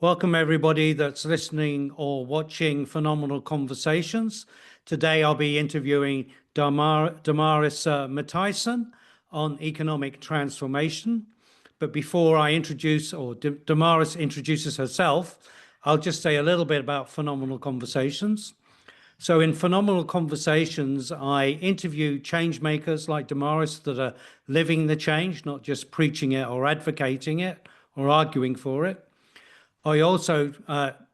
Welcome everybody that's listening or watching Phenomenal Conversations. Today I'll be interviewing Damaris Matthijsen on economic transformation. But before I introduce, or Damaris introduces herself, I'll just say a little bit about Phenomenal Conversations. So in Phenomenal Conversations, I interview change makers like Damaris that are living the change, not just preaching it or advocating it or arguing for it. I also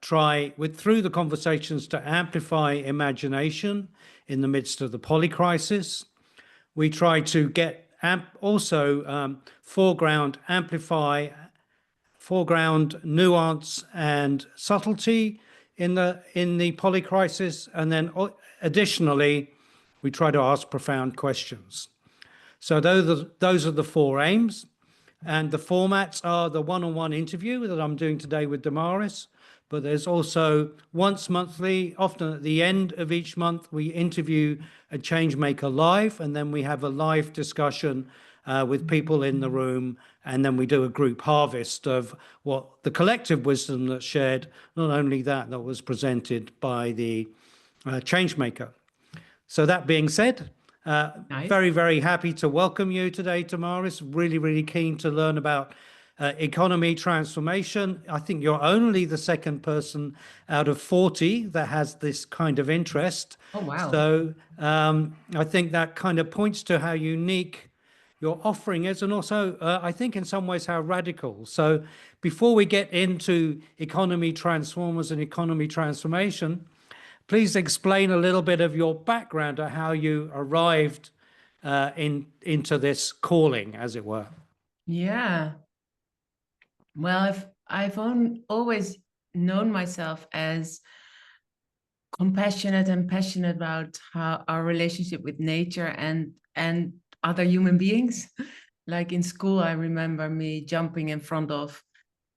try through the conversations to amplify imagination in the midst of the polycrisis. We try to get foreground nuance and subtlety in the polycrisis, and then additionally we try to ask profound questions. So those are the four aims. And the formats are the one-on-one interview that I'm doing today with Damaris, but there's also once monthly, often at the end of each month, we interview a change maker live, and then we have a live discussion with people in the room, and then we do a group harvest of what the collective wisdom that's shared, not only that was presented by the change maker. So that being said, nice. Very, very happy to welcome you today, Damaris. Really, really keen to learn about economy transformation. I think you're only the second person out of 40 that has this kind of interest. Oh, wow. So I think that kind of points to how unique your offering is, and also I think in some ways how radical. So before we get into economy transformers and economy transformation, please explain a little bit of your background or how you arrived into this calling, as it were. Yeah. Well, I've always known myself as compassionate and passionate about how our relationship with nature and other human beings. Like in school, I remember me jumping in front of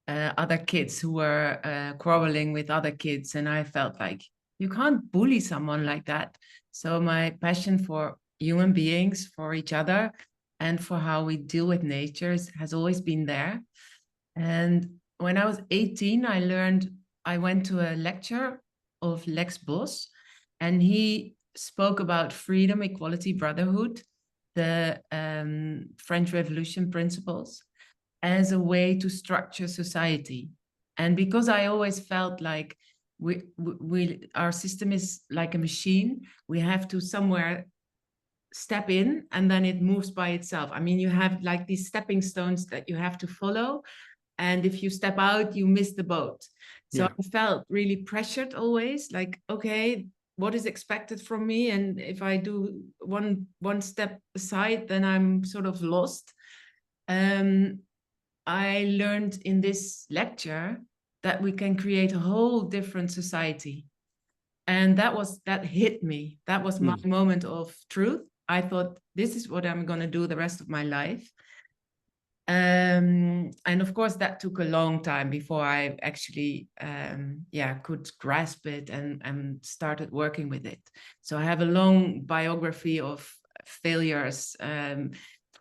other kids who were quarreling with other kids, and I felt like, you can't bully someone like that. So my passion for human beings, for each other, and for how we deal with nature has always been there. And when I was 18, I went to a lecture of Lex Boss, and he spoke about freedom, equality, brotherhood, the French Revolution principles, as a way to structure society. And because I always felt like our system is like a machine, we have to somewhere step in and then it moves by itself. I mean, you have like these stepping stones that you have to follow, and if you step out, you miss the boat. So I felt really pressured always, like, okay, what is expected from me? And if I do one step aside, then I'm sort of lost. I learned in this lecture that we can create a whole different society. And that hit me. That was my moment of truth. I thought, this is what I'm going to do the rest of my life. And of course, that took a long time before I actually could grasp it and started working with it. So I have a long biography of failures, 3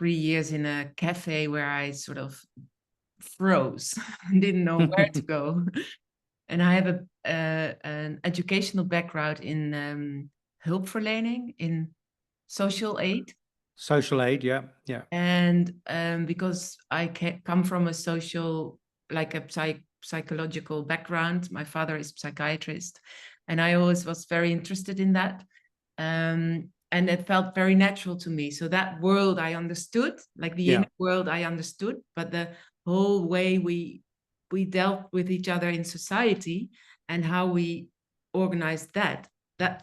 years in a cafe where I sort of froze and didn't know where to go. And I have an educational background in hulpverlening, in social aid. Social aid, yeah. And because I come from a psychological background, my father is a psychiatrist, and I always was very interested in that. And it felt very natural to me. So that world I understood, like the inner world I understood, but the whole way we dealt with each other in society and how we organized that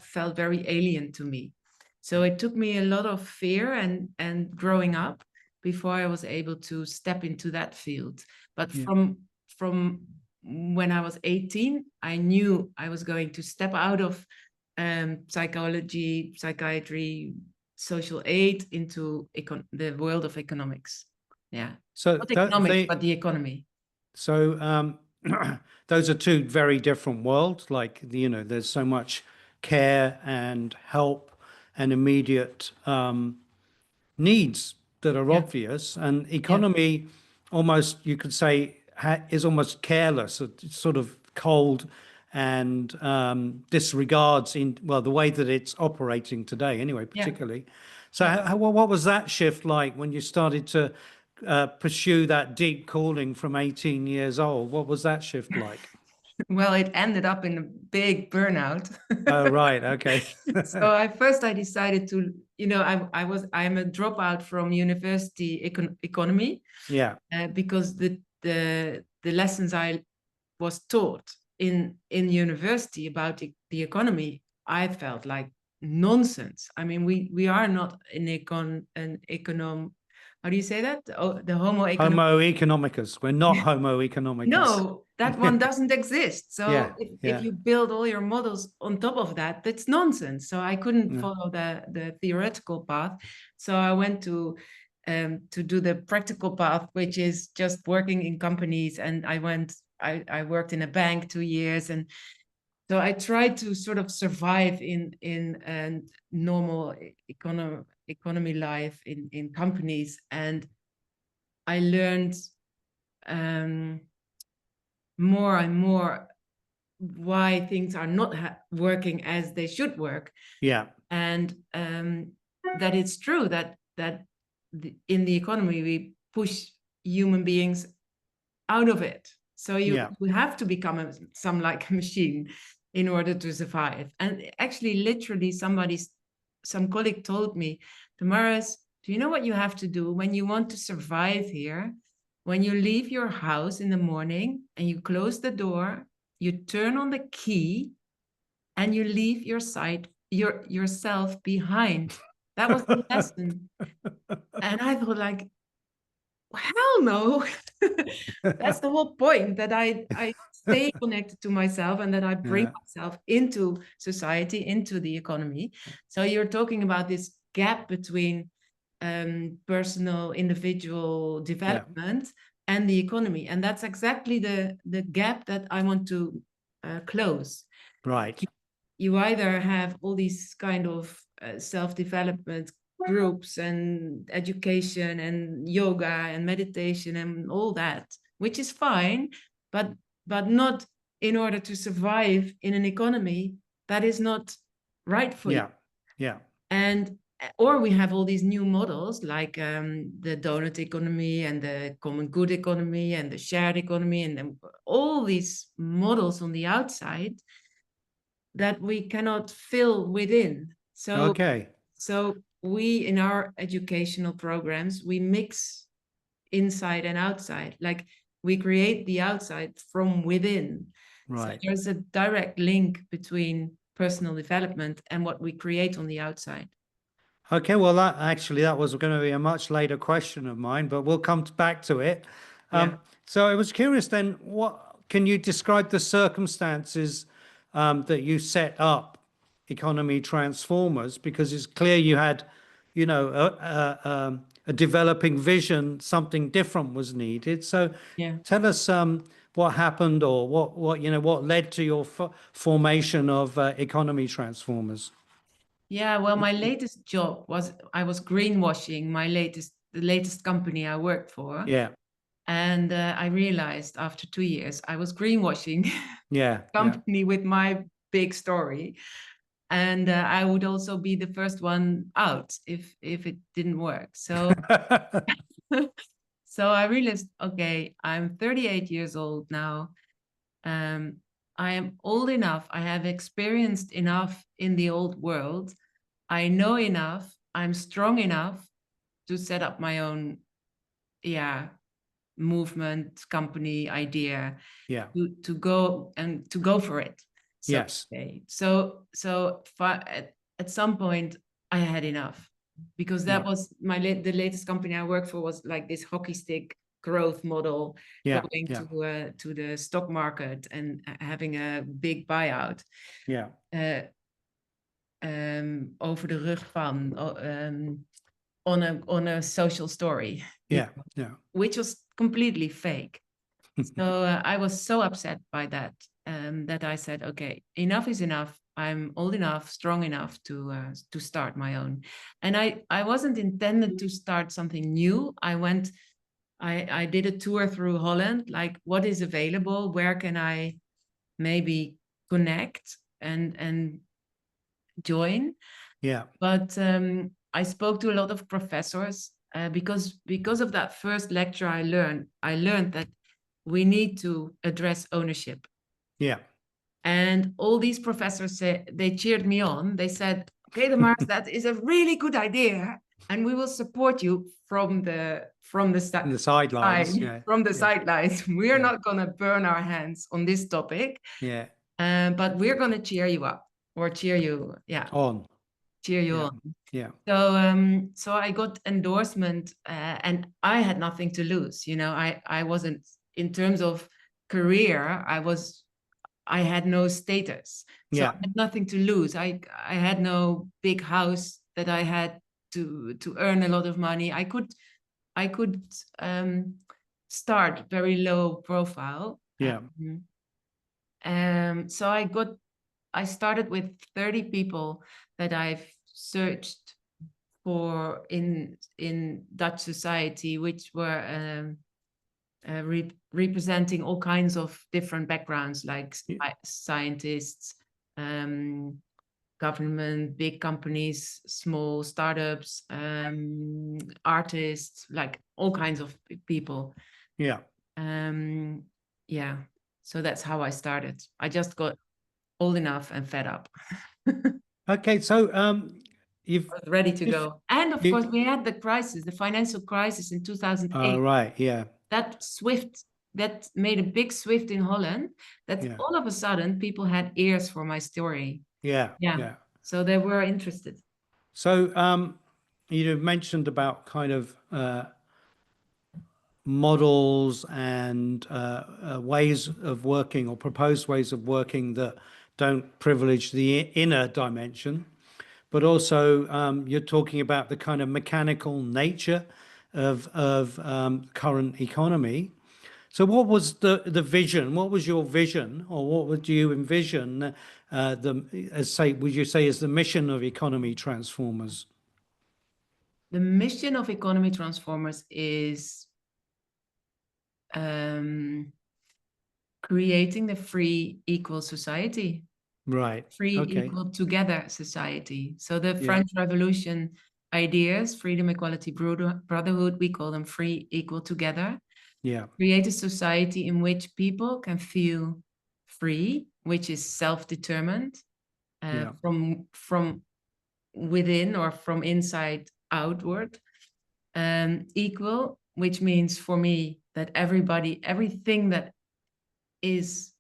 felt very alien to me. So it took me a lot of fear and growing up before I was able to step into that field. But from when I was 18, I knew I was going to step out of psychology, psychiatry, social aid into the world of economics. Yeah. So not economics, but the economy. So those are two very different worlds. Like, there's so much care and help and immediate needs that are obvious. And economy, almost you could say, is almost careless, sort of cold, and disregards the way that it's operating today anyway, Yeah. particularly. So Yeah. what was that shift like when you started to pursue that deep calling from 18 years old? What was that shift like? Well, it ended up in a big burnout. Oh, right. Okay. So I decided to, I'm a dropout from university economy, Yeah. because the lessons I was taught in university about the economy, I felt like nonsense. I mean, we are not an econom. How do you say that? Oh, the Homo economicus. Homo economicus. We're not Homo economicus. No, that one doesn't exist. Yeah. So if Yeah. you build all your models on top of that, that's nonsense. So I couldn't Yeah. follow the theoretical path. So I went to do the practical path, which is just working in companies. And I worked in a bank 2 years, and so I tried to sort of survive in a normal economy life in companies, and I learned more and more why things are not working as they should work, Yeah. and that it's true that in the economy we push human beings out of it. So you have to become some like a machine in order to survive. And actually, literally, some colleague told me, Damaris, do you know what you have to do when you want to survive here? When you leave your house in the morning and you close the door, you turn on the key and you leave yourself behind. That was the lesson. And I thought, like, hell no. That's the whole point, that I stay connected to myself and that I bring Yeah. myself into society, into the economy. So you're talking about this gap between personal individual development and the economy, and that's exactly the gap that I want to close. Right. You either have all these kind of self-development groups and education and yoga and meditation and all that, which is fine, but not in order to survive in an economy that is not right for you. Yeah. And or we have all these new models like the donut economy and the common good economy and the shared economy, and then all these models on the outside that we cannot fill within. Okay. So we, in our educational programs, we mix inside and outside. Like, we create the outside from within. Right. So there's a direct link between personal development and what we create on the outside. Okay, well, that was going to be a much later question of mine, but we'll come back to it. So I was curious then, can you describe the circumstances that you set up Economy Transformers? Because it's clear you had, a developing vision, something different was needed. So tell us what happened, or what led to your formation of Economy Transformers. Yeah, well, my latest job was I was greenwashing the latest company I worked for. Yeah. And I realized after 2 years I was greenwashing Yeah. company with my big story. And I would also be the first one out if it didn't work. So so I realized, okay, I'm 38 years old now. I am old enough. I have experienced enough in the old world. I know enough. I'm strong enough to set up my own, movement, company, idea. To go for it. So, Yes. So at some point I had enough, because that was the latest company I worked for was like this hockey stick growth model, going to the stock market and having a big buyout. Over de rug van on a social story. Which was completely fake. So I was so upset by that, that I said, okay, enough is enough. I'm old enough, strong enough to start my own. And I wasn't intended to start something new. I went I did a tour through Holland, like what is available, where can I maybe connect and join. Yeah. But I spoke to a lot of professors because of that first lecture I learned that we need to address ownership. Yeah. And all these professors said, they cheered me on. They said, okay, Damaris, that is a really good idea. And we will support you from the sidelines. Yeah. from the Yeah. sidelines. We're Yeah. not going to burn our hands on this topic. Yeah. But we're going to cheer you up or cheer you On. on. Yeah. So I got endorsement, and I had nothing to lose. I wasn't, in terms of career, I had no status, so Yeah. I had nothing to lose. I had no big house that I had to earn a lot of money. I could start very low profile. Yeah. So I started with 30 people that I've searched for in Dutch society, which were representing all kinds of different backgrounds, like scientists, government, big companies, small startups, artists, like all kinds of people. Yeah. Yeah. So that's how I started. I just got old enough and fed up. Okay, so you've I was ready to go. And of course, we had the financial crisis in 2008. Right, yeah. That made a big swift in Holland, that all of a sudden people had ears for my story. Yeah. So they were interested. So you mentioned about kind of models and ways of working, or proposed ways of working, that don't privilege the inner dimension, but also you're talking about the kind of mechanical nature of current economy. So what was the vision? What was your vision, or what would you envision would you say is the mission of Economy Transformers? The mission of Economy Transformers is creating the free, equal society. Right. Free, Okay. equal, together society. So the French Revolution ideas, freedom, equality, brotherhood, we call them free, equal, together. Yeah. Create a society in which people can feel free, which is self-determined, from within or from inside outward. Equal, which means for me that everything that is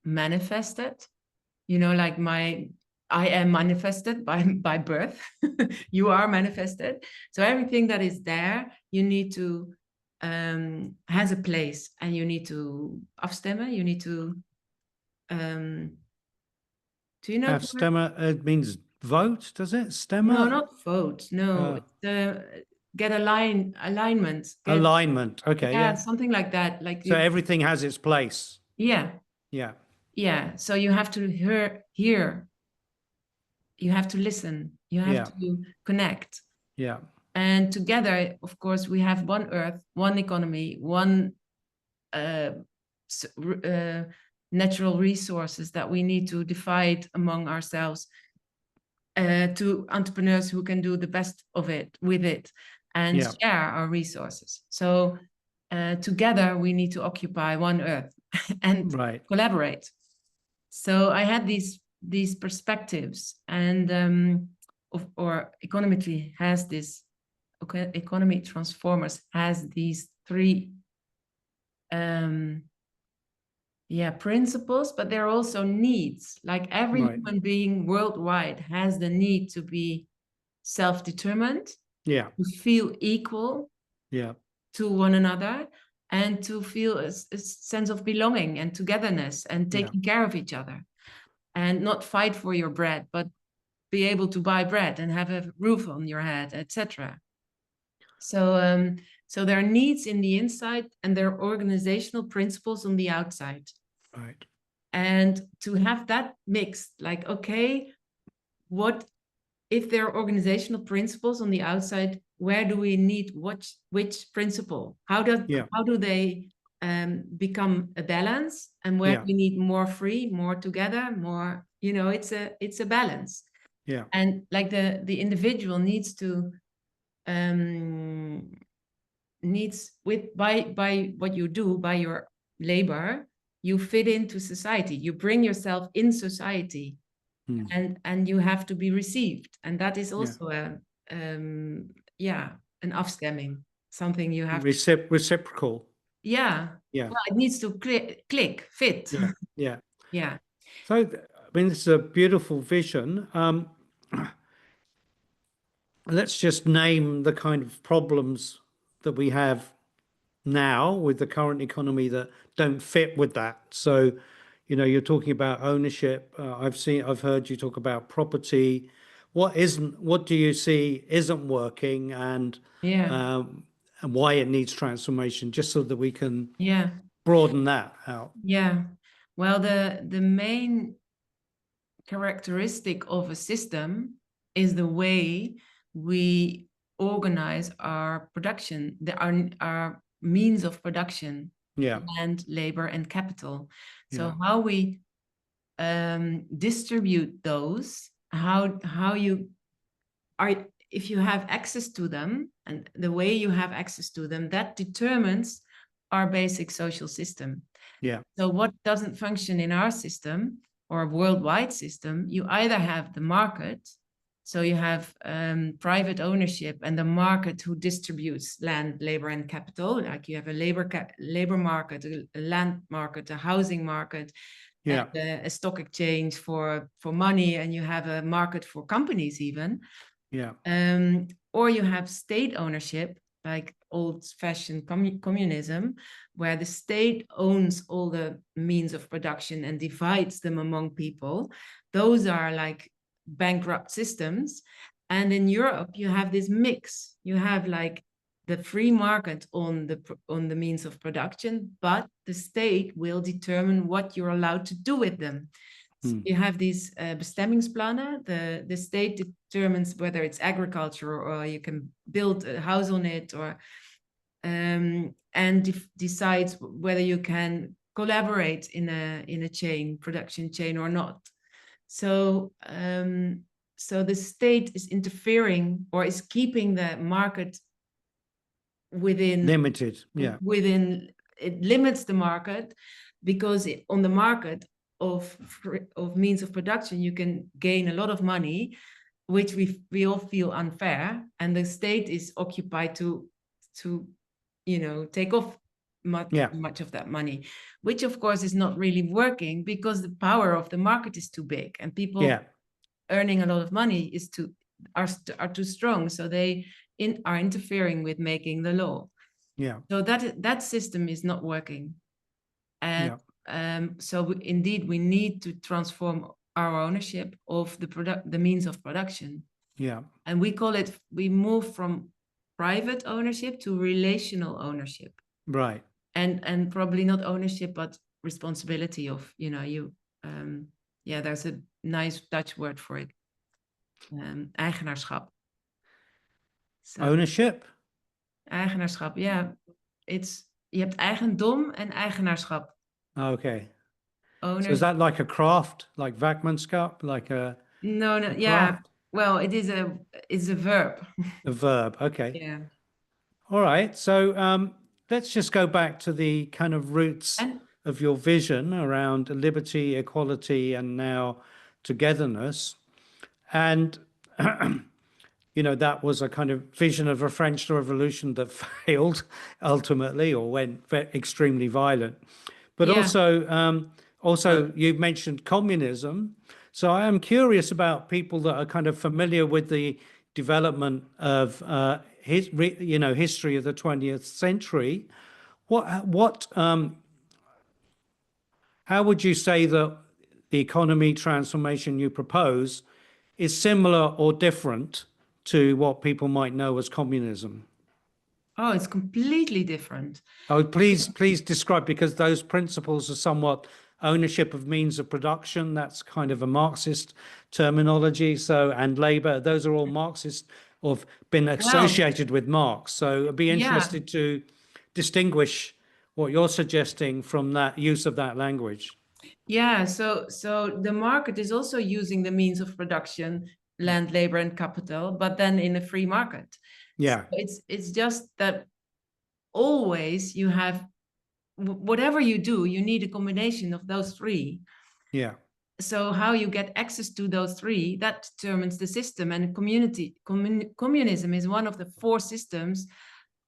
manifested, like I am manifested by birth. You are manifested. So everything that is there, you need to has a place, and you need to afstemmen. You need to do you know? Afstemmen, it means vote, does it? Stemmen? No, not vote. No, get alignment. Alignment. Okay. Yeah, something like that. Like so everything has its place. Yeah. Yeah. Yeah. So you have to hear. You have to listen. You have to connect. Yeah. And together, of course, we have one earth, one economy, one natural resources that we need to divide among ourselves, to entrepreneurs who can do the best of it with it and share our resources. So together we need to occupy one earth and collaborate. So I had these perspectives, and or Econometry has this. Economy Transformers has these three principles, but there are also needs. Like every human being worldwide has the need to be self-determined, to feel equal to one another, and to feel a sense of belonging and togetherness and taking care of each other, and not fight for your bread, but be able to buy bread and have a roof on your head, etc. So there are needs in the inside, and there are organizational principles on the outside. Right. And to have that mixed, like, okay, what if there are organizational principles on the outside? where do we need which principle? How do they become a balance, and where we need more free, more together, more, it's a balance. Yeah. And like the individual needs to by what you do, by your labor, you fit into society, you bring yourself in society, and you have to be received, and that is also an afstemming, something you have reciprocal. Well, it needs to click, fit. Yeah. So I mean, this is a beautiful vision. Let's just name the kind of problems that we have now with the current economy that don't fit with that. So, you're talking about ownership. I've heard you talk about property. What do you see isn't working, and why it needs transformation, just so that we can broaden that out. Well, the main characteristic of a system is the way we organize our production, our means of production, land, labor, and capital. So how we distribute those, how you are, if you have access to them, and the way you have access to them, that determines our basic social system. So what doesn't function in our system or a worldwide system, you either have the market, so you have private ownership and the market who distributes land, labor, and capital. Like you have a labor market, a land market, a housing market, and a stock exchange for money, and you have a market for companies even. Or you have state ownership, like old-fashioned communism, where the state owns all the means of production and divides them among people. Those are like bankrupt systems. And in Europe, you have this mix. You have like the free market on the means of production, but the state will determine what you're allowed to do with them. So you have these bestemmingsplannen. The state determines whether it's agriculture or you can build a house on it, or and decides whether you can collaborate in a production chain or not. So so the state is interfering, or is keeping the market limited. It limits the market, because on the market of means of production, you can gain a lot of money, which we all feel unfair, and the state is occupied to take off much of that money, which of course is not really working, because the power of the market is too big, and people earning a lot of money are too strong, so they are interfering with making the law. So that system is not working, and so indeed we need to transform our ownership of the means of production. And we move from private ownership to relational ownership. And probably not ownership, but responsibility of, there's a nice Dutch word for it. Eigenaarschap. So, ownership? Eigenaarschap, je hebt eigendom en eigenaarschap. Okay. So is that like a craft, like vakmanschap, like a craft? Well, it's a verb. A verb, okay. All right, so let's just go back to the kind of roots of your vision around liberty, equality, and now togetherness. And that was a kind of vision of a French Revolution that failed ultimately, or went extremely violent. But also you've mentioned communism. So I am curious about people that are kind of familiar with the development of history of the 20th century. How would you say that the economy transformation you propose is similar or different to what people might know as communism? Oh, it's completely different. Oh, please describe, because those principles are somewhat ownership of means of production. That's kind of a Marxist terminology. So, and labor, those are all Marxist or have been associated with Marx. So I'd be yeah, interested to distinguish what you're suggesting from that use of that language. yeah. So the market is also using the means of production, land, labor, and capital, but then in a free market. Yeah. So it's just that always you have, whatever you do, you need a combination of those three. Yeah. So how you get access to those three, that determines the system. And communism is one of the 4 systems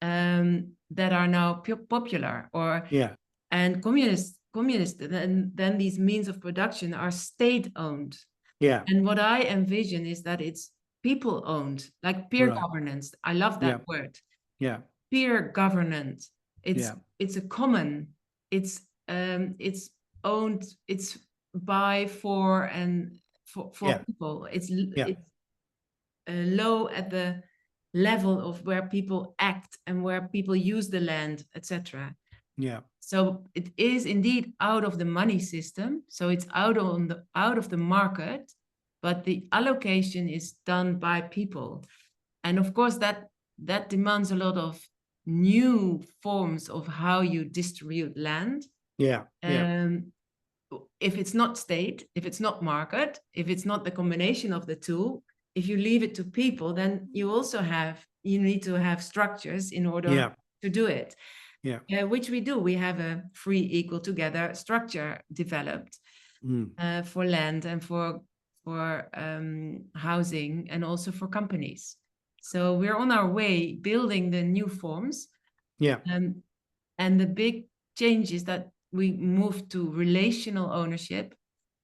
that are now popular. Yeah. And communist, then these means of production are state-owned. Yeah. And what I envision is that it's people-owned, like peer Right. governance. I love that Yeah. word. Yeah. Peer governance. Yeah. It's a common. It's owned. It's by, for, and for Yeah. people. Yeah. It's low at the level of where people act and where people use the land, etc. Yeah. So it is indeed out of the money system. So it's out of the market, but the allocation is done by people. And of course that demands a lot of new forms of how you distribute land. Yeah. Yeah. If it's not state, if it's not market, if it's not the combination of the two, if you leave it to people, then you need to have structures in order to do it. Yeah. Which we do. We have a free, equal, together structure developed for land and for housing and also for companies. So we're on our way building the new forms. Yeah. And the big change is that we move to relational ownership.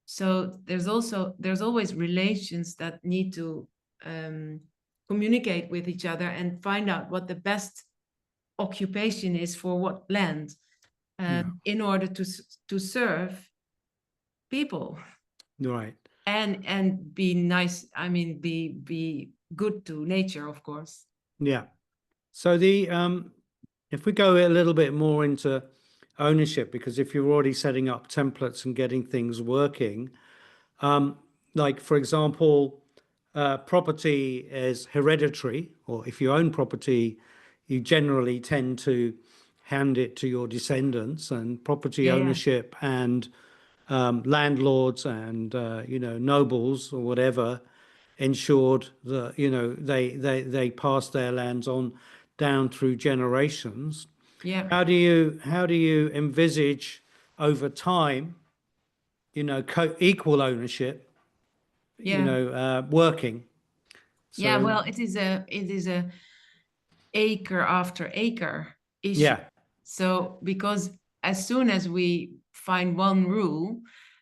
So there's always relations that need to communicate with each other and find out what the best occupation is for what land in order to serve people. Right. And be nice. I mean, be good to nature, of course. Yeah. So if we go a little bit more into ownership, because if you're already setting up templates and getting things working, like for example, property is hereditary, or if you own property, you generally tend to hand it to your descendants, and property ownership and landlords and nobles or whatever ensured that they passed their lands on down through generations. Yeah. How do you envisage over time, equal ownership, working? So, yeah. Well, it is a acre after acre issue. Yeah. So because as soon as we find one rule,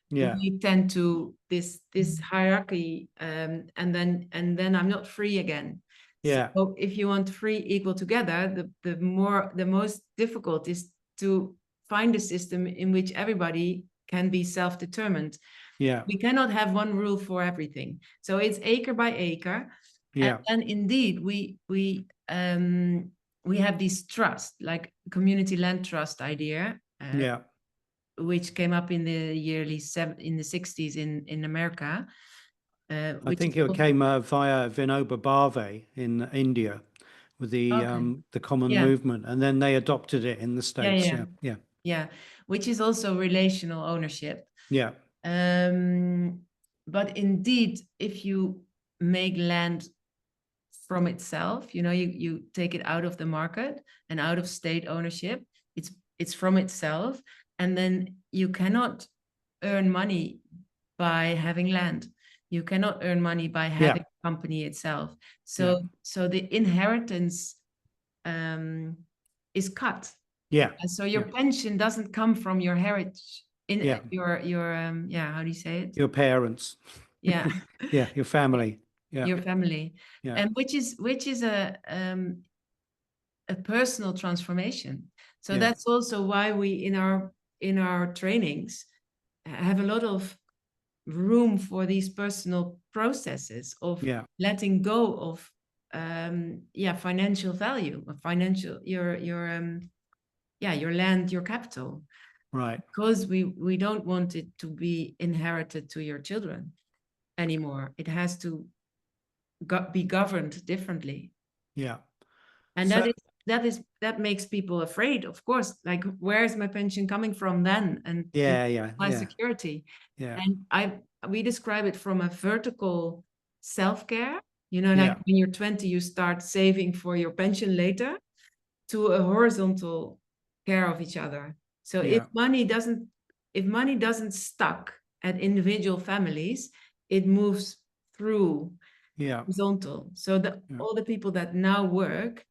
we tend to this hierarchy, and then I'm not free again. Yeah. So if you want free, equal, together, the most difficult is to find a system in which everybody can be self-determined. Yeah. We cannot have one rule for everything. So it's acre by acre. Yeah. And indeed, we have this trust, like community land trust idea. Which came up in the in the 60s in America. I think it came via Vinoba Bhave in India with the common movement, and then they adopted it in the States. Yeah, which is also relational ownership. Yeah. But indeed, if you make land from itself, you take it out of the market and out of state ownership, it's from itself. And then you cannot earn money by having land. You cannot earn money by having a company itself. So the inheritance is cut. Yeah. And so your pension doesn't come from your heritage. Your how do you say it? Your parents. Yeah. Yeah. Your family. Yeah. Your family. Yeah. And which is a personal transformation. So that's also why we in our trainings have a lot of room for these personal processes of letting go of financial value, your land, your capital, right? Because we don't want it to be inherited to your children anymore. It has to be governed differently. Yeah. And So that makes people afraid, of course. Like, where is my pension coming from then? And yeah. my security. Yeah. And we describe it from a vertical self-care, Yeah. like when you're 20, you start saving for your pension later, to a horizontal care of each other. So Yeah. if money doesn't stuck at individual families, it moves through Yeah. horizontal. So all the people that now work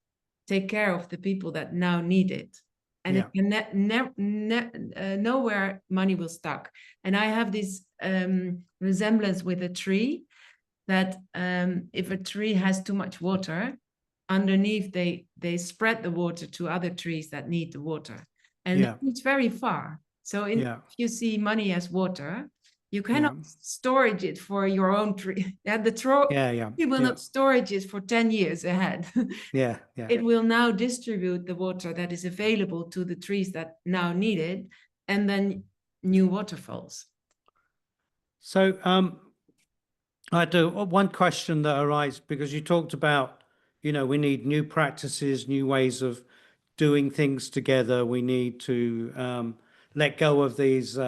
take care of the people that now need it. And Yeah. it can nowhere money will stuck. And I have this resemblance with a tree, that if a tree has too much water, underneath they spread the water to other trees that need the water. And Yeah. it's very far. So Yeah. if you see money as water, you cannot Yeah. storage it for your own tree. Yeah, Yeah. Yeah. you will Yeah. not storage it for 10 years ahead. Yeah. Yeah. It will now distribute the water that is available to the trees that now need it, and then new waterfalls. So I do one question that arises, because you talked about, we need new practices, new ways of doing things together. We need to let go of these,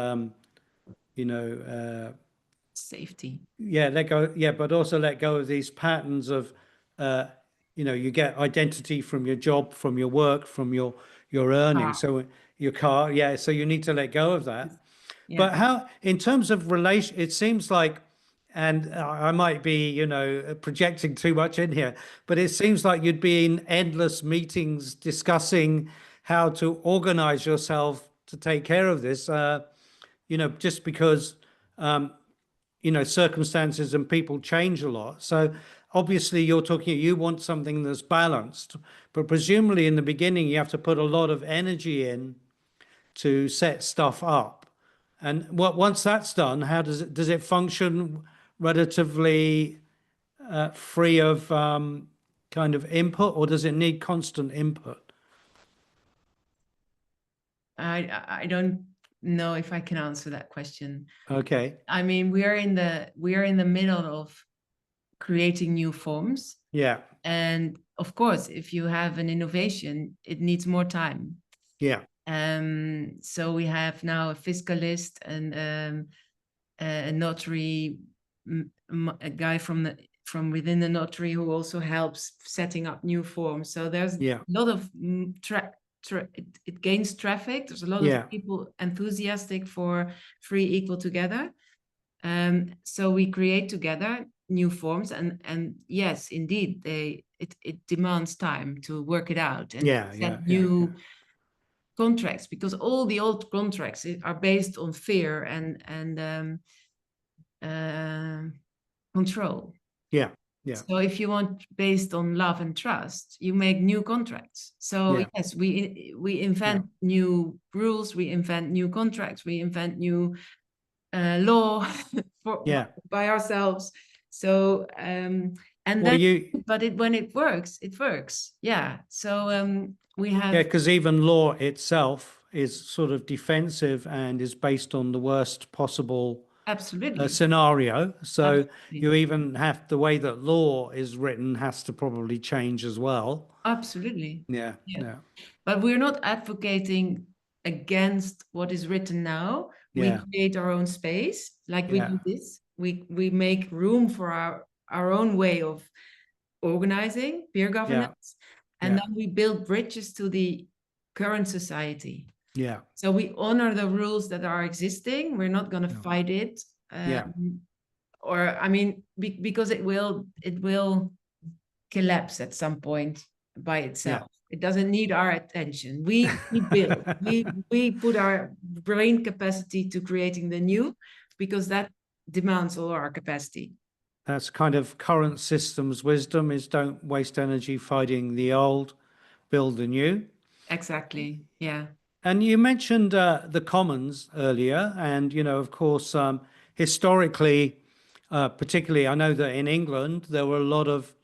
Safety. let go, but also let go of these patterns of, you get identity from your job, from your work, from your earnings. So your car, so you need to let go of that. Yeah. But how, in terms of relation, it seems like, and I might be, projecting too much in here, but it seems like you'd be in endless meetings discussing how to organize yourself to take care of this, just because, circumstances and people change a lot. So obviously you want something that's balanced, but presumably in the beginning you have to put a lot of energy in to set stuff up. And once that's done, how does it function relatively free of kind of input, or does it need constant input? I don't know if I can answer that question. Okay. I mean, we are in the middle of creating new forms. Yeah. And of course, if you have an innovation, it needs more time. Yeah. So we have now a fiscalist and a notary, a guy from within the notary who also helps setting up new forms. So there's a lot of it gains traffic. There's a lot of people enthusiastic for free, equal, together. So we create together new forms, and yes, indeed, it demands time to work it out and set new contracts, because all the old contracts are based on fear and control. Yeah. Yeah. So if you want based on love and trust, you make new contracts. So yes, we invent new rules, we invent new contracts, we invent new law by ourselves. So and then when it works, it works. Yeah. So we have because even law itself is sort of defensive and is based on the worst possible scenario. So you even have the way that law is written has to probably change as well. Absolutely. Yeah. But we're not advocating against what is written now. We create our own space, like we do this. We make room for our own way of organizing peer governance, and then we build bridges to the current society. Yeah. So we honor the rules that are existing. We're not going to fight it. Or I mean, because it will collapse at some point by itself. It doesn't need our attention. We build, we put our brain capacity to creating the new, because that demands all our capacity. That's kind of current systems wisdom, is don't waste energy fighting the old, build the new. Exactly. Yeah. And you mentioned the commons earlier, and of course, historically, particularly, I know that in England there were a lot of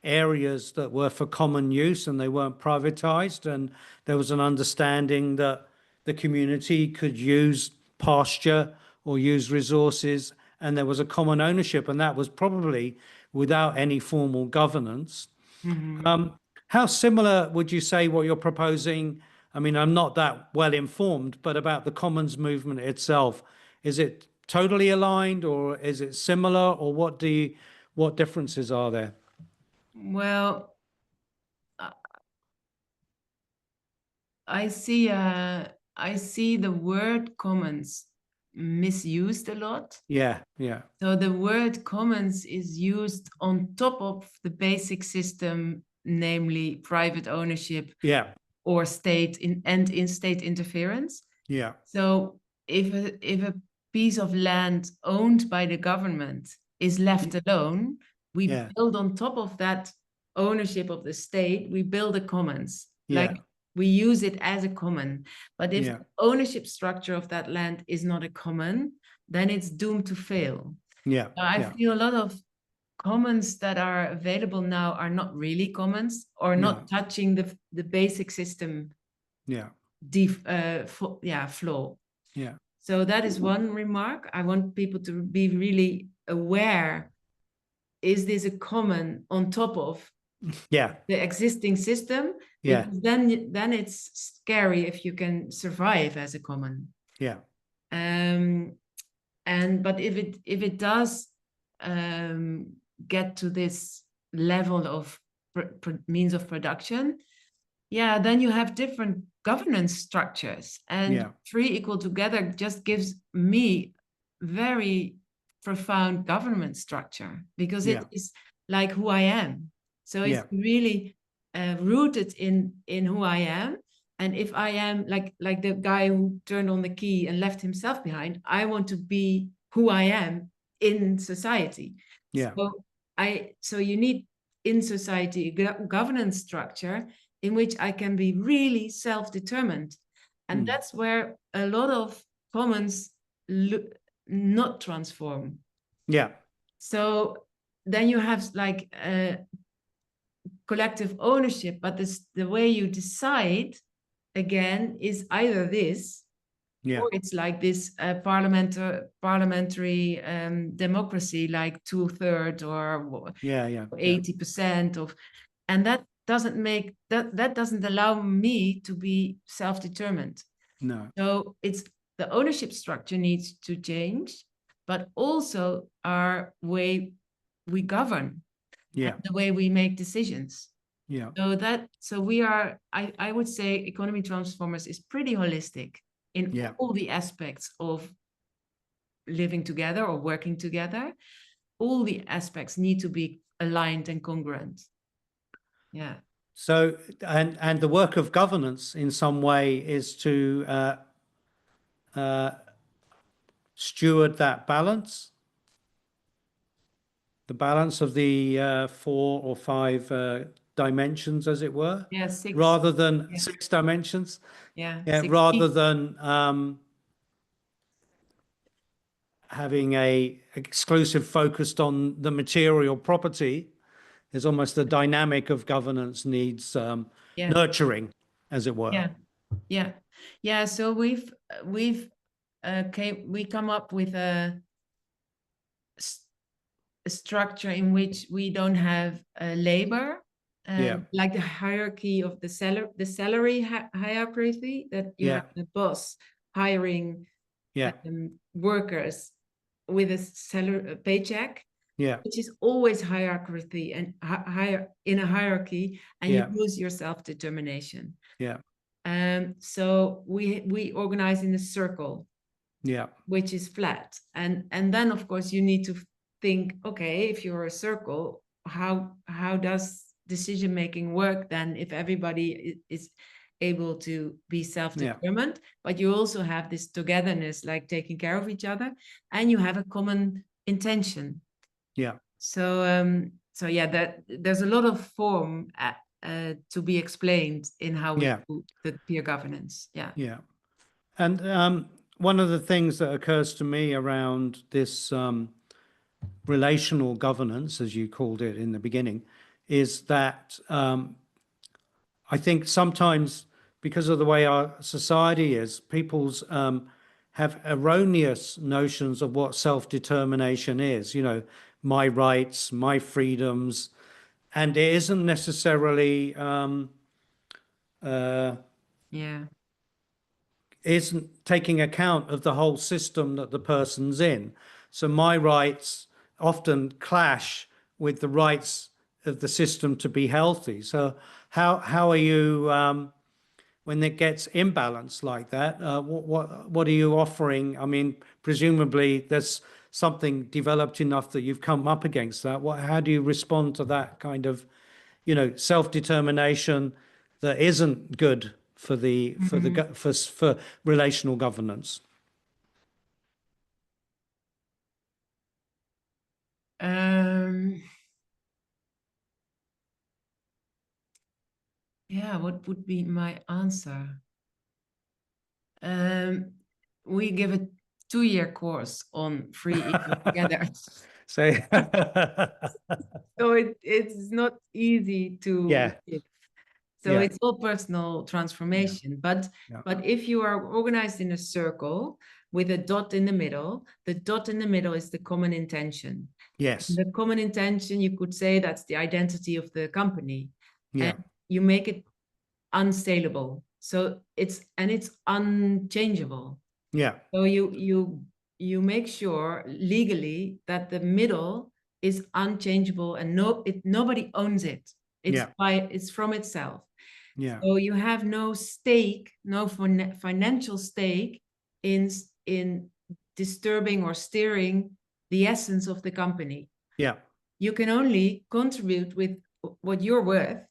areas that were for common use and they weren't privatized, and there was an understanding that the community could use pasture or use resources, and there was a common ownership, and that was probably without any formal governance. Mhm. How similar would you say what you're proposing? I mean, I'm not that well informed, but about the commons movement itself, is it totally aligned, or is it similar, or what differences are there? Well, uh, I see the word commons misused a lot. Yeah, yeah, So the word commons is used on top of the basic system, namely private ownership yeah, or in state interference. yeah, So if a piece of land owned by the government is left alone, we yeah, build on top of that ownership of the state, we build a commons. yeah, Like we use it as a common. But if yeah, the ownership structure of that land is not a common, then it's doomed to fail. yeah, I yeah, feel a lot of commons that are available now are not really commons or no, not touching the basic system yeah, flaw. yeah, So that is one remark. I want people to be really aware. Is this a common on top of yeah, the existing system? yeah, Because then it's scary if you can survive as a common. yeah, But if it does get to this level of means of production, yeah, then you have different governance structures, and yeah, three equal together just gives me very profound government structure because it yeah, is like who I am. So it's yeah, really rooted in who I am. And if I am like the guy who turned on the key and left himself behind, I want to be who I am in society. yeah, So you need in society a governance structure in which I can be really self-determined. And mm, that's where a lot of commons not transform. yeah, So then you have like collective ownership, but the way you decide again is either this yeah, or it's like this parliamentary democracy, like 2/3 or yeah, yeah, yeah, 80% of, and that doesn't allow me to be self-determined. no, So it's the ownership structure needs to change, but also our way we govern and yeah, the way we make decisions. yeah, So we are, I would say Economy Transformers is pretty holistic in yeah. all the aspects of living together or working together. All the aspects need to be aligned and congruent. Yeah. So, and the work of governance in some way is to steward that balance, the balance of the 4 or 5 dimensions, as it were, Yeah, six. rather than Yeah, 6 dimensions. yeah, Yeah, six. rather than having a exclusive focused on the material property. There's almost the dynamic of governance needs Yeah, nurturing, as it were. yeah, yeah, yeah. So we come up with a structure in which we don't have labor, Yeah, like the hierarchy of the salary hierarchy, that you yeah, have the boss hiring yeah, workers with a salary paycheck, yeah, which is always hierarchy and higher in a hierarchy, and you yeah, lose your self-determination. yeah, So we organize in a circle, yeah, which is flat, and then of course you need to think, okay, if you're a circle, how does decision making work then if everybody is able to be yeah, self-determined, but you also have this togetherness, like taking care of each other, and you have a common intention. yeah, So yeah, that there's a lot of form to be explained in how we yeah, do the peer governance. Yeah. yeah. And one of the things that occurs to me around this relational governance, as you called it in the beginning, is that I think sometimes because of the way our society is, people's have erroneous notions of what self-determination is. You know, my rights, my freedoms, and it isn't necessarily Yeah. isn't taking account of the whole system that the person's in. So my rights often clash with the rights of the system to be healthy. So how are you when it gets imbalanced like that? What are you offering? I mean, presumably there's something developed enough that you've come up against that. How do you respond to that kind of, self-determination that isn't good for the for relational governance? Yeah, what would be my answer? We give a 2-year course on free equal together. So So it's not easy to yeah, give. So yeah, it's all personal yeah, transformation. But yeah. if you are organized in a circle with a dot in the middle, the dot in the middle is the common intention. Yes, The common intention, you could say that's the identity of the company. yeah, And you make it unsaleable. So it's unchangeable. yeah, So you make sure legally that the middle is unchangeable and nobody owns it. yeah, It's from itself. yeah, So you have no stake, no financial stake in disturbing or steering the essence of the company. yeah, You can only contribute with what you're worth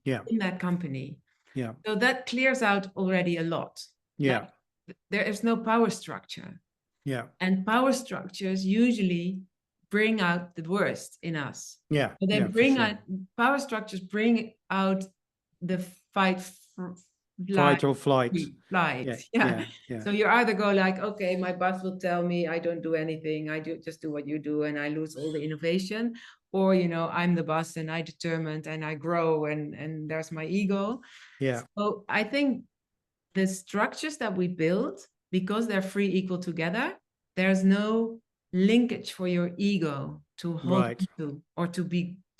yeah, in that company. yeah, So that clears out already a lot. yeah, Like there is no power structure. yeah, And power structures usually bring out the worst in us. yeah, So they yeah, for bring sure. out, power structures bring out the fight, flight, Fight or flight. flight. Yeah, Yeah. yeah, yeah, So you either go like, okay, my boss will tell me I don't do anything. Just do what you do and I lose all the innovation. Or, I'm the boss and I determined and I grow and there's my ego. yeah, So I think the structures that we build, because they're free equal together, there's no linkage for your ego to hold right. to or to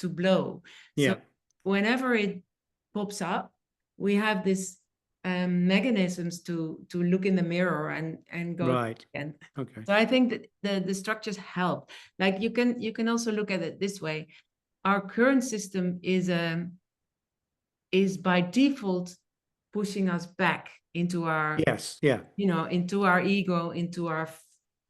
blow. So Yeah, whenever it pops up, we have this mechanisms to look in the mirror and go right. again. Okay. So I think that the structures help. Like you can also look at it this way. Our current system is by default pushing us back into our Yes, yeah. into our ego, into our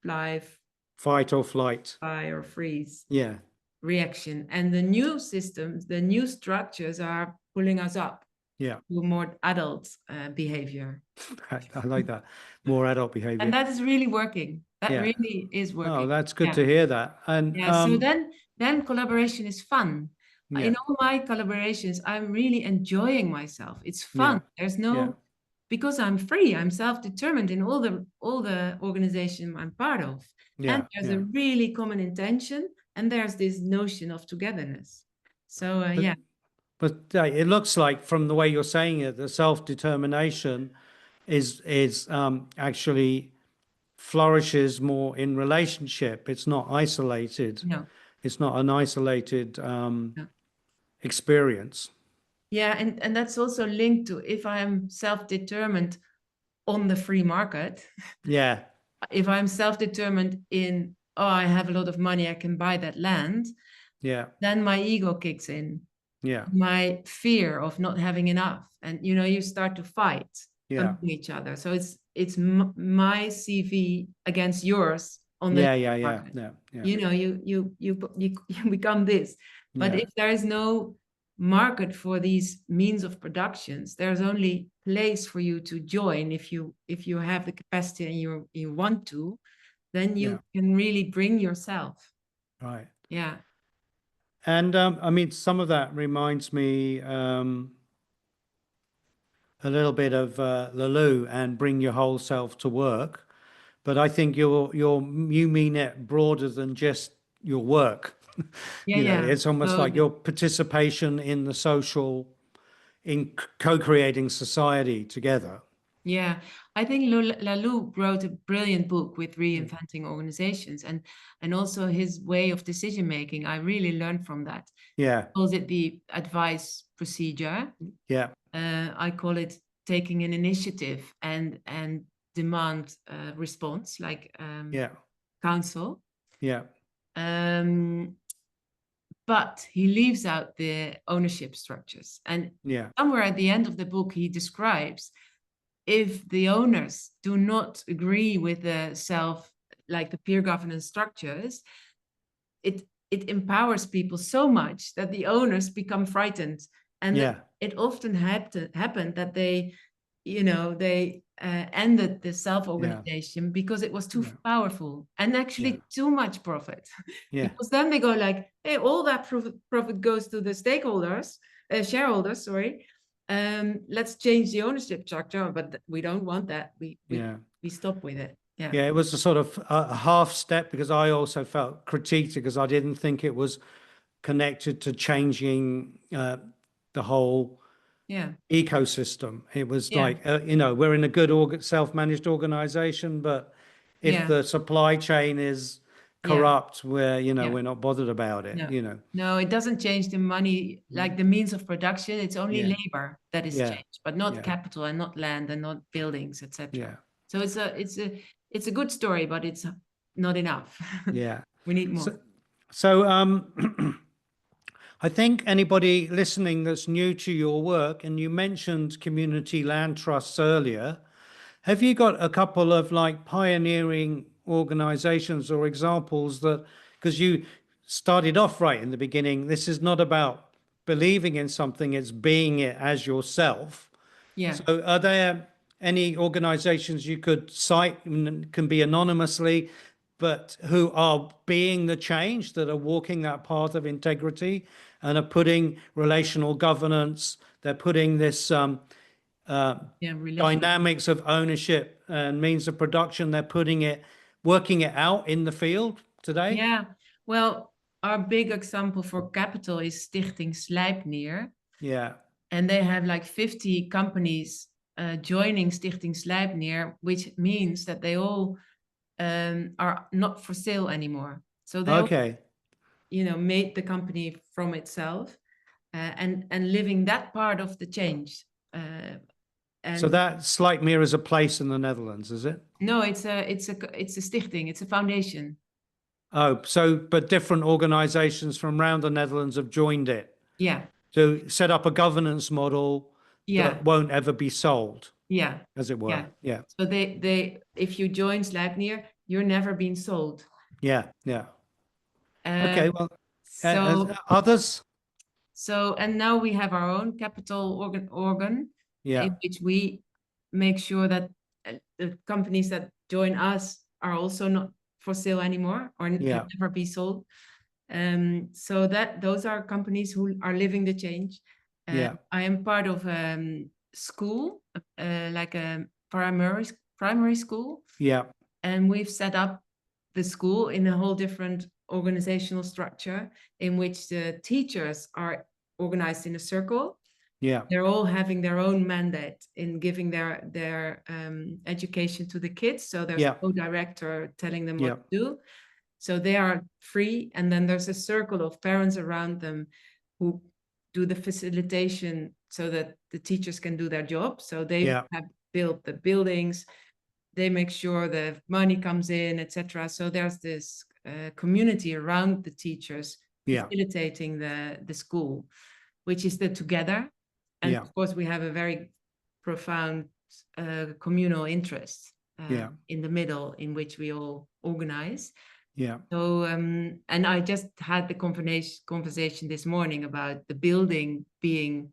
life, Fight or flight. fly or freeze Yeah, reaction. And the new systems, the new structures are pulling us up yeah. to more adult behavior. I like that. More adult behavior. And that is really working. That Yeah. really is Oh, working. that's good Yeah. to hear that. And Yeah. So then collaboration is fun. yeah, In all my collaborations, I'm really enjoying myself. It's yeah, fun. There's yeah, no because I'm free, I'm self-determined in all the organization I'm part of. And yeah, there's yeah. a really common intention, and there's this notion of togetherness. So But it looks like from the way you're saying it, the self-determination is actually flourishes more in relationship. It's not isolated. no, It's not an isolated no. experience. Yeah, and that's also linked to if I'm self-determined on the free market, Yeah, if I'm self-determined in, oh, I have a lot of money, I can buy that land, yeah, then my ego kicks in. yeah, My fear of not having enough, and you start to fight yeah, among each other. So it's my CV against yours on the yeah, yeah, yeah, market. yeah, yeah, You become this. But yeah, if there is no market for these means of productions, there's only place for you to join if you have the capacity and you want to, then yeah. you can really bring yourself. Right. Yeah. And I mean, some of that reminds me a little bit of Lalou and bring your whole self to work. But I think you mean it broader than just your work. Yeah, yeah. It's almost So like your participation in the social, in co-creating society together. Yeah, I think Lalou wrote a brilliant book with reinventing organizations, and also his way of decision making. I really learned from that. Yeah. He calls it the advice procedure. Yeah. I call it taking an initiative and demand response, like Yeah. counsel. Yeah. But he leaves out the ownership structures. And Yeah. somewhere at the end of the book, he describes if the owners do not agree with the like the peer governance structures, it empowers people so much that the owners become frightened. And Yeah. it often happened that they ended the self-organization because it was too powerful and actually too much profit. Yeah. Because then they go like, hey, all that profit goes to the stakeholders, shareholders, sorry. Let's change the ownership structure, but we don't want that. We stop with it. Yeah. Yeah, it was a sort of a half step, because I also felt critiqued because I didn't think it was connected to changing the whole ecosystem. It was like, we're in a good self-managed organization, but if the supply chain is corrupt, we're not bothered about it. No, it doesn't change the money, like the means of production. It's only labor that is changed, but not capital and not land and not buildings, etc. So it's a good story, but it's not enough. Yeah. We need more. So I think anybody listening that's new to your work, and you mentioned community land trusts earlier, have you got a couple of like pioneering organizations or examples that, because you started off right in the beginning, this is not about believing in something, it's being it as yourself. Yeah. So are there any organizations you could cite, can be anonymously, but who are being the change, that are walking that path of integrity and are putting relational governance, they're putting this dynamics of ownership and means of production, they're working it out in the field today? Yeah, well, our big example for capital is Stichting Slijpnier. Yeah. And they have like 50 companies joining Stichting Slijpnier, which means that they all are not for sale anymore. So they all, made the company from itself and living that part of the change. So that Slijpnier is a place in the Netherlands, is it? No, it's a stichting, it's a foundation. Oh, so but different organizations from around the Netherlands have joined it. Yeah. To set up a governance model that won't ever be sold. Yeah. As it were. Yeah. So they if you join Slijpnier, you're never being sold. Yeah. Okay, well, so others? So, and now we have our own capital organ in which we make sure that the companies that join us are also not for sale anymore or can never be sold. So those are companies who are living the change. I am part of school, like a primary school. Yeah. And we've set up the school in a whole different organizational structure in which the teachers are organized in a circle. Yeah. They're all having their own mandate in giving their education to the kids. So there's no director telling them what to do. So they are free. And then there's a circle of parents around them who do the facilitation so that the teachers can do their job. So they have built the buildings, they make sure the money comes in, etc. So there's this community around the teachers facilitating the school, which is the together. And of course, we have a very profound communal interest in the middle in which we all organize. Yeah. So, and I just had the conversation this morning about the building being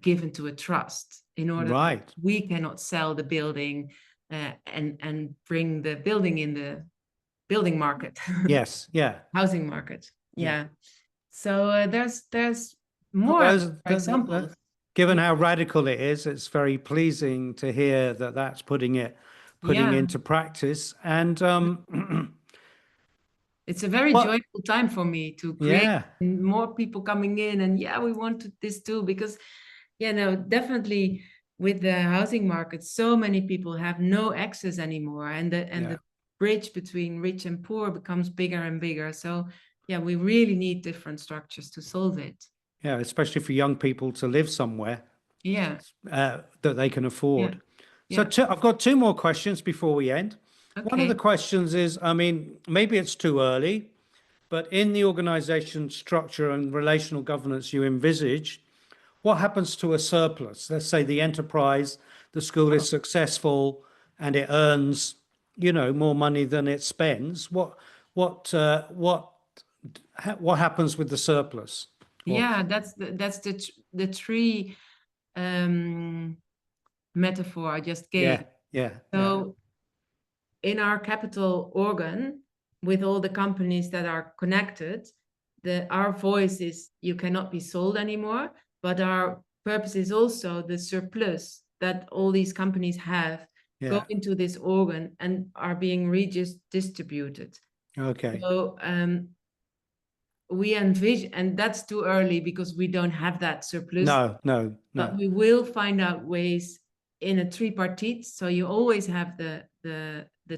given to a trust in order that we cannot sell the building and bring the building in the building market. Yes. Yeah. Housing market. Yeah. So there's more examples. Given how radical it is, it's very pleasing to hear that that's putting into practice. And it's a very joyful time for me to create more people coming in and we want this too, because definitely with the housing market, so many people have no access anymore, and the bridge between rich and poor becomes bigger and bigger. So yeah, we really need different structures to solve it. Yeah, especially for young people to live somewhere Yeah. that they can afford. Yeah. So I've got two more questions before we end. One of the Okay. questions is, I mean, maybe it's too early, but in the organization structure and relational governance you envisage, what happens to a surplus? Let's say the enterprise, the school is successful and it earns, more money than it spends. What happens with the surplus? Yeah, that's the tree metaphor I just gave. So in our capital organ, with all the companies that are connected, our voice is you cannot be sold anymore, but our purpose is also the surplus that all these companies have go into this organ and are being redistributed. Okay. So we envision, and that's too early because we don't have that surplus. No. But we will find out ways in a tripartite. So you always have the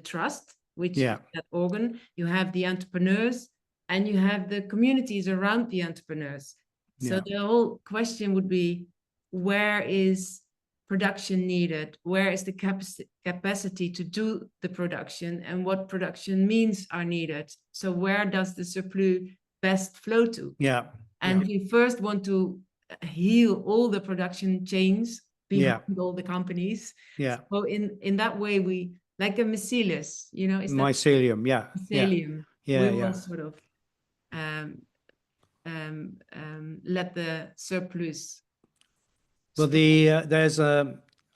trust, which is that organ. You have the entrepreneurs, and you have the communities around the entrepreneurs. So the whole question would be, where is production needed? Where is the capacity to do the production, and what production means are needed? So where does the surplus best flow to? And we first want to heal all the production chains behind all the companies. So in that way, we like a mycelium, is that mycelium? Mycelium. We will sort of let the surplus. Well,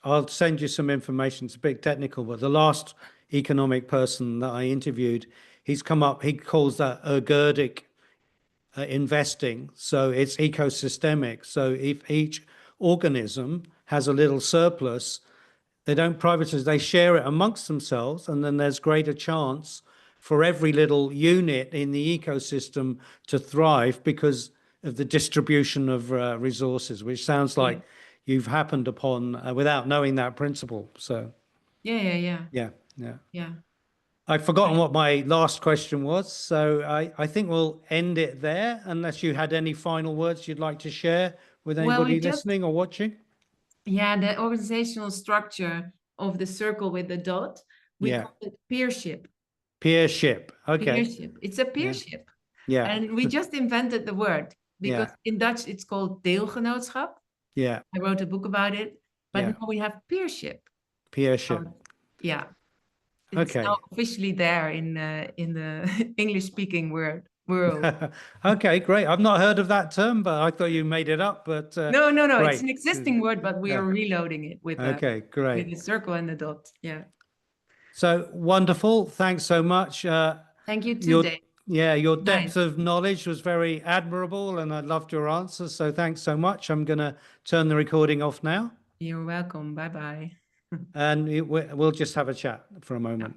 I'll send you some information. It's a bit technical, but the last economic person that I interviewed, he calls that ergodic investing. So it's ecosystemic. So if each organism has a little surplus, they don't privatize, they share it amongst themselves, and then there's greater chance for every little unit in the ecosystem to thrive because of the distribution of resources, which sounds like you've happened upon without knowing that principle. So yeah. I've forgotten what my last question was, so I think we'll end it there, unless you had any final words you'd like to share with anybody listening or watching. The organizational structure of the circle with the dot, we call it peership. Peership. Okay. Peership. It's a peership. Yeah. And we just invented the word because in Dutch it's called deelgenootschap. Yeah. I wrote a book about it, but now we have peership. Peership. It's now officially there in the English-speaking world. Okay, great. I've not heard of that term, but I thought you made it up. But no, great. It's an existing word, but we are reloading it with great. With the circle and the dot. So wonderful. Thanks so much. Thank you too, Dave. Your depth of knowledge was very admirable, and I loved your answers. So thanks so much. I'm going to turn the recording off now. You're welcome. Bye-bye. And we'll just have a chat for a moment.